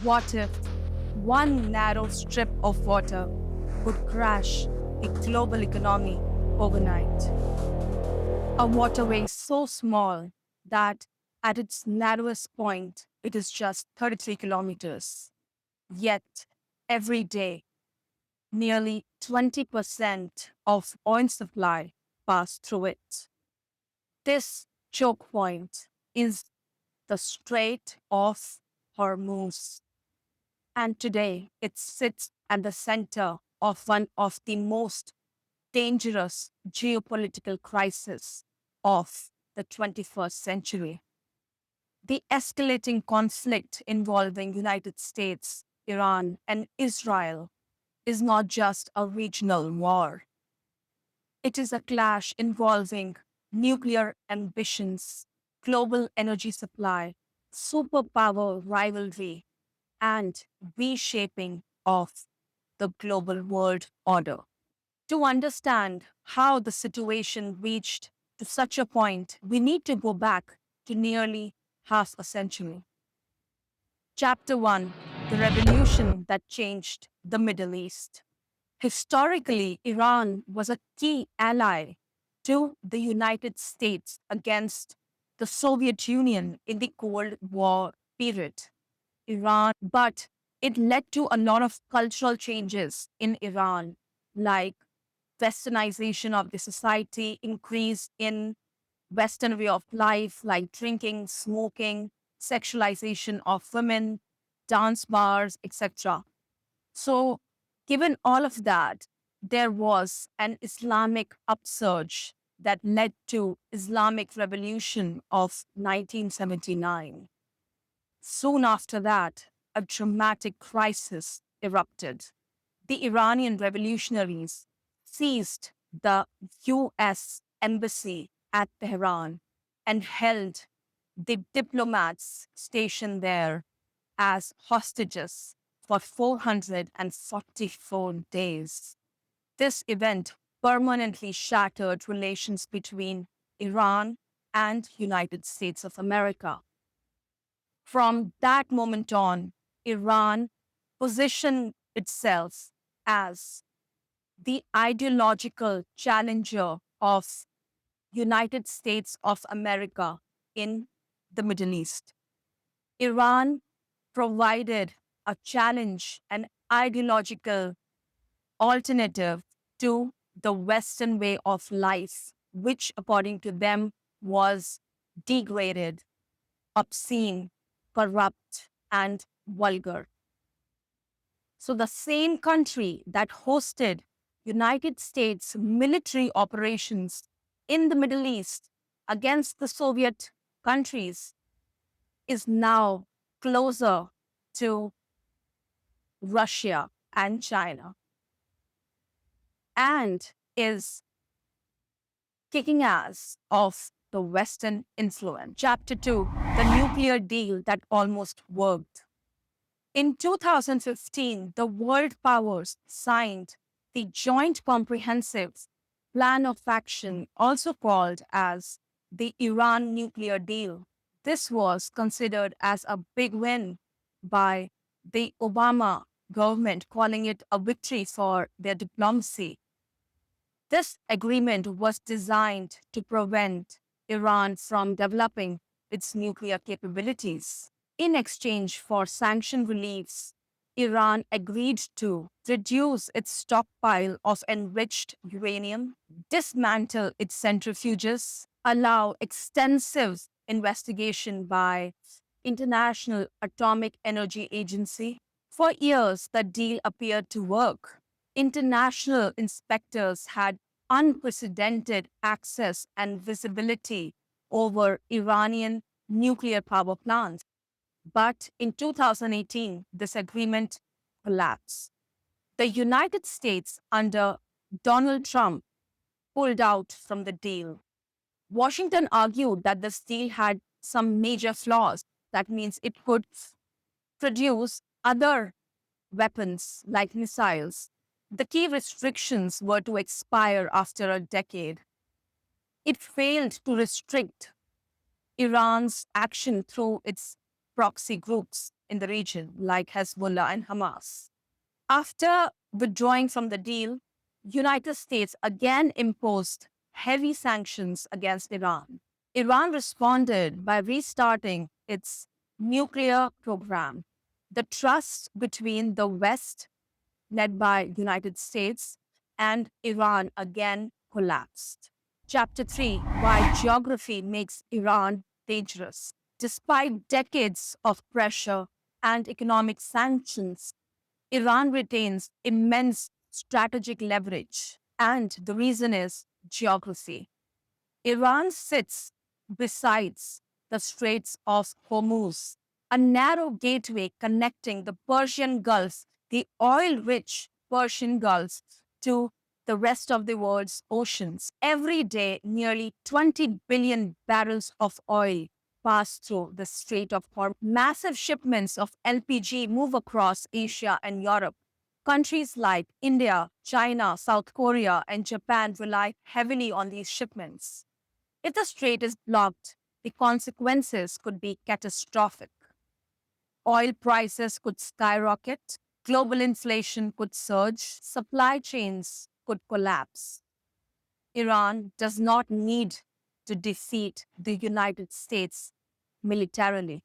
What if one narrow strip of water could crash a global economy overnight? A waterway so small that at its narrowest point it is just 33 kilometers. Yet, every day, nearly 20% of oil supply pass through it. This choke point is the Strait of Hormuz. And today it sits at the center of one of the most dangerous geopolitical crises of the 21st century. The escalating conflict involving United States, Iran, and Israel is not just a regional war. It is a clash involving nuclear ambitions, global energy supply, superpower rivalry, and reshaping of the global world order. To understand how the situation reached to such a point, we need to go back to nearly half a century. Chapter 1: The Revolution That Changed the Middle East. Historically, Iran was a key ally to the United States against the Soviet Union in the Cold War period. But it led to a lot of cultural changes in Iran, like westernization of the society, increase in Western way of life, like drinking, smoking, sexualization of women, dance bars, etc. So, given all of that, there was an Islamic upsurge that led to Islamic Revolution of 1979. Soon after that, a dramatic crisis erupted. The Iranian revolutionaries seized the US embassy at Tehran and held the diplomats stationed there as hostages for 444 days. This event permanently shattered relations between Iran and United States of America. From that moment on, Iran positioned itself as the ideological challenger of United States of America in the Middle East. Iran provided a challenge, an ideological alternative to the Western way of life, which, according to them, was degraded, obscene, corrupt, and vulgar. So the same country that hosted United States military operations in the Middle East against the Soviet countries is now closer to Russia and China and is kicking ass of the Western influence. Chapter 2: The Nuclear Deal That Almost Worked. In 2015, the world powers signed the Joint Comprehensive Plan of Action, also called as the Iran Nuclear Deal. This was considered as a big win by the Obama government, calling it a victory for their diplomacy. This agreement was designed to prevent Iran from developing its nuclear capabilities. In exchange for sanction reliefs, Iran agreed to reduce its stockpile of enriched uranium, dismantle its centrifuges, allow extensive investigation by International Atomic Energy Agency. For years, the deal appeared to work. International inspectors had unprecedented access and visibility over Iranian nuclear power plants. But in 2018, this agreement collapsed. The United States, under Donald Trump, pulled out from the deal. Washington argued that this deal had some major flaws. That means it could produce other weapons like missiles. The key restrictions were to expire after a decade. It failed to restrict Iran's action through its proxy groups in the region like Hezbollah and Hamas. After withdrawing from the deal, United States again imposed heavy sanctions against Iran. Iran responded by restarting its nuclear program. The trust between the West, led by United States, and Iran again collapsed. Chapter 3: Why Geography Makes Iran Dangerous. Despite decades of pressure and economic sanctions, Iran retains immense strategic leverage. And the reason is geography. Iran sits beside the Straits of Hormuz, a narrow gateway connecting the Persian Gulf, the oil rich Persian Gulf, to the rest of the world's oceans. Every day, nearly 20 billion barrels of oil pass through the Strait of Hormuz. Massive shipments of LPG move across Asia and Europe. Countries like India, China, South Korea, and Japan rely heavily on these shipments. If the strait is blocked, the consequences could be catastrophic. Oil prices could skyrocket, global inflation could surge, supply chains could collapse. Iran does not need to defeat the United States militarily.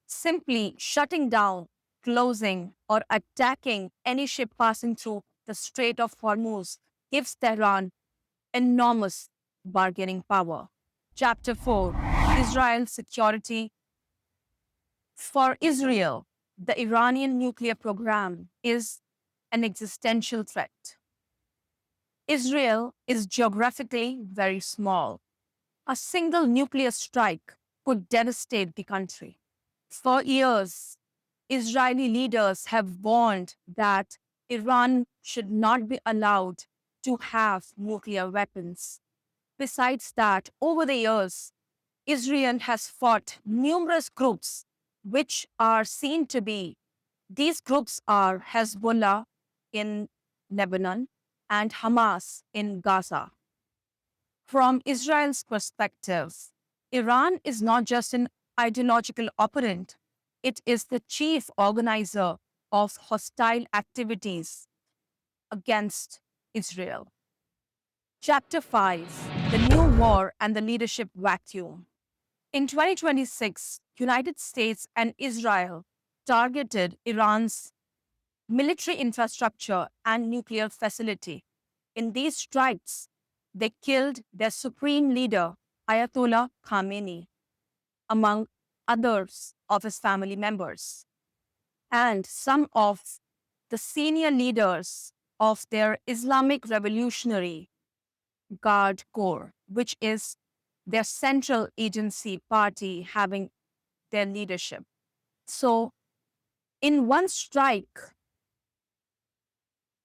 Simply shutting down, closing, or attacking any ship passing through the Strait of Hormuz gives Tehran enormous bargaining power. Chapter 4: Israel's Security. For Israel, the Iranian nuclear program is an existential threat. Israel is geographically very small. A single nuclear strike could devastate the country. For years, Israeli leaders have warned that Iran should not be allowed to have nuclear weapons. Besides that, over the years, Israel has fought numerous groups which are seen to be, these groups are Hezbollah in Lebanon and Hamas in Gaza. From Israel's perspective, Iran is not just an ideological opponent, it is the chief organizer of hostile activities against Israel. Chapter 5: The New War and the Leadership Vacuum. In 2026, United States and Israel targeted Iran's military infrastructure and nuclear facility. In these strikes, they killed their supreme leader, Ayatollah Khamenei, among others of his family members, and some of the senior leaders of their Islamic Revolutionary Guard Corps, which is their central agency party having their leadership. So, in one strike,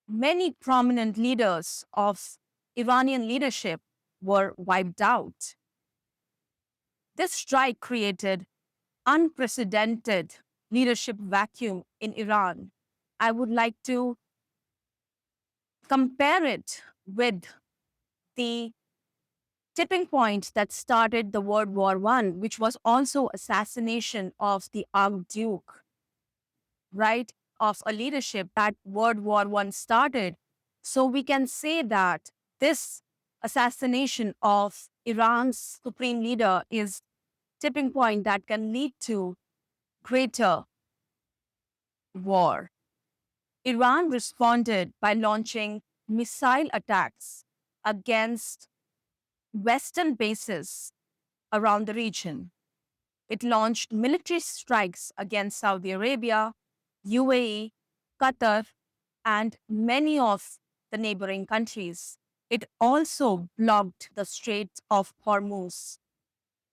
many prominent leaders of Iranian leadership were wiped out. This strike created unprecedented leadership vacuum in Iran. I would like to compare it with the tipping point that started the World War I, which was also assassination of the Archduke, right, of a leadership that World War I started. So we can say that this assassination of Iran's supreme leader is tipping point that can lead to greater war. Iran responded by launching missile attacks against Western bases around the region. It launched military strikes against Saudi Arabia, UAE, Qatar, and many of the neighboring countries. It also blocked the Strait of Hormuz.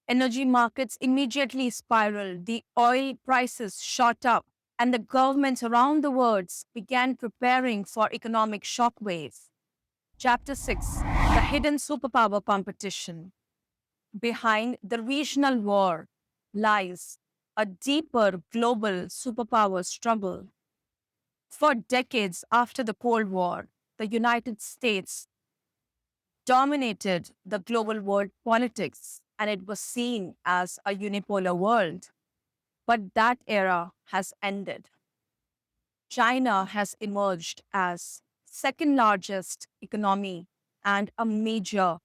Energy markets immediately spiraled, the oil prices shot up, and the governments around the world began preparing for economic shockwaves. Chapter 6: The Hidden Superpower Competition. Behind the regional war lies a deeper global superpower struggle. For decades after the Cold War, the United States dominated the global world politics, and it was seen as a unipolar world. But that era has ended. China has emerged as second largest economy and a major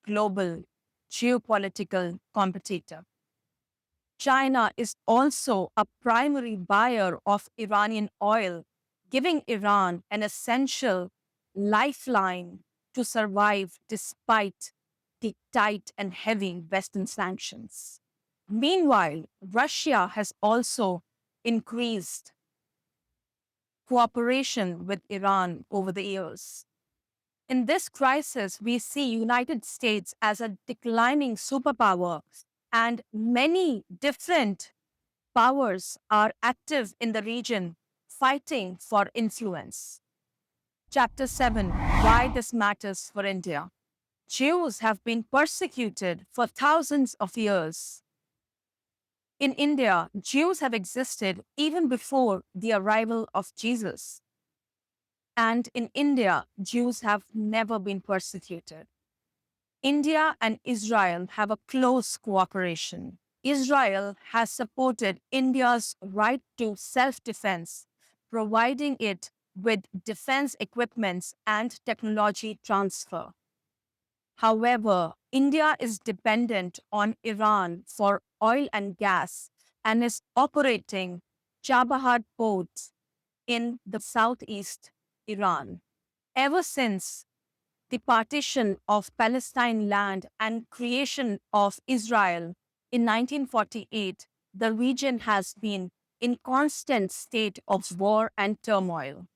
global geopolitical competitor. China is also a primary buyer of Iranian oil, giving Iran an essential lifeline to survive despite the tight and heavy Western sanctions. Meanwhile, Russia has also increased cooperation with Iran over the years. In this crisis, we see United States as a declining superpower and many different powers are active in the region fighting for influence. Chapter 7: Why this matters for India. Jews have been persecuted for thousands of years. In India, Jews have existed even before the arrival of Jesus. And in India, Jews have never been persecuted. India and Israel have a close cooperation. Israel has supported India's right to self defense, providing it with defense equipments and technology transfer. However, India is dependent on Iran for oil and gas and is operating Chabahar port in the southeast Iran. Ever since the partition of Palestine land and creation of Israel in 1948, the region has been in constant state of war and turmoil,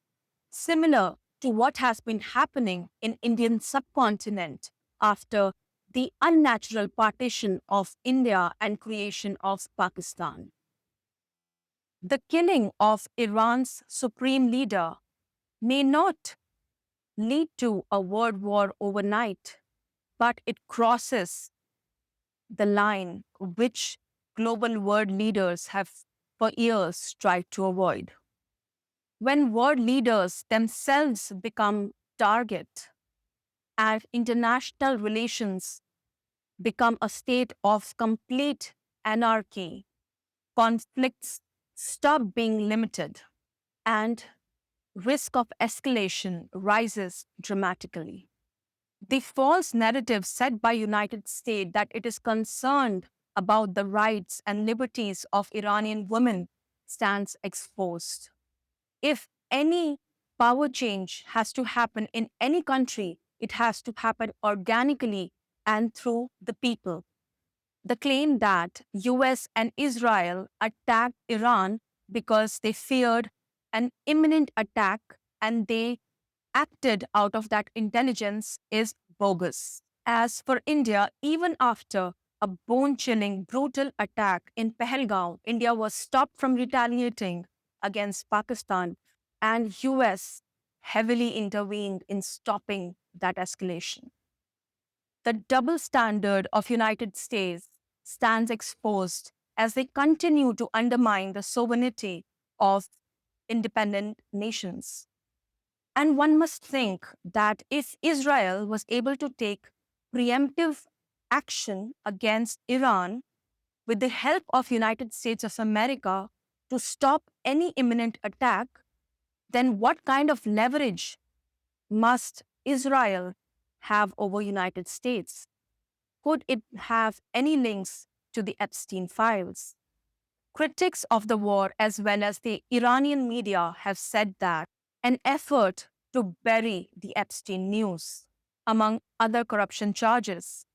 similar to what has been happening in Indian subcontinent after the unnatural partition of India and creation of Pakistan. The killing of Iran's supreme leader may not lead to a world war overnight, but it crosses the line which global world leaders have for years tried to avoid. When world leaders themselves become target and international relations become a state of complete anarchy, conflicts stop being limited and risk of escalation rises dramatically. The false narrative set by United States that it is concerned about the rights and liberties of Iranian women stands exposed. If any power change has to happen in any country, it has to happen organically and through the people. The claim that US and Israel attacked Iran because they feared an imminent attack and they acted out of that intelligence is bogus. As for India, even after a bone chilling, brutal attack in Pahalgaon, India was stopped from retaliating against Pakistan, and US heavily intervened in stopping that escalation. The double standard of United States stands exposed as they continue to undermine the sovereignty of independent nations. And one must think that if Israel was able to take preemptive action against Iran with the help of United States of America to stop any imminent attack, then what kind of leverage must Israel have over United States? Could it have any links to the Epstein files? Critics of the war, as well as the Iranian media, have said that an effort to bury the Epstein news, among other corruption charges.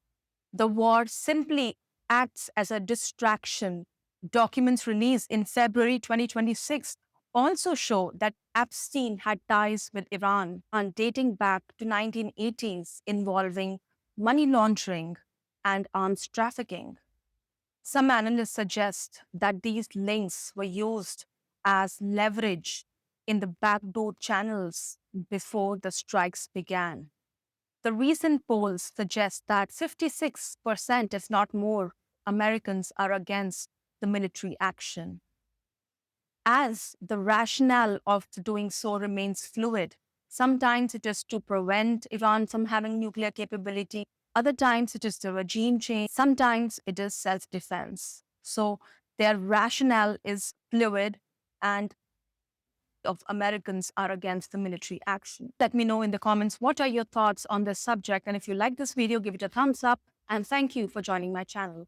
The war simply acts as a distraction. Documents released in February 2026 also show that Epstein had ties with Iran and dating back to 1980s involving money laundering and arms trafficking. Some analysts suggest that these links were used as leverage in the backdoor channels before the strikes began. The recent polls suggest that 56%, if not more, Americans are against the military action. As the rationale of doing so remains fluid, sometimes it is to prevent Iran from having nuclear capability, other times it is the regime change, sometimes it is self defense. So their rationale is fluid and of Americans are against the military action. Let me know in the comments what are your thoughts on this subject, and if you like this video, give it a thumbs up, and thank you for joining my channel.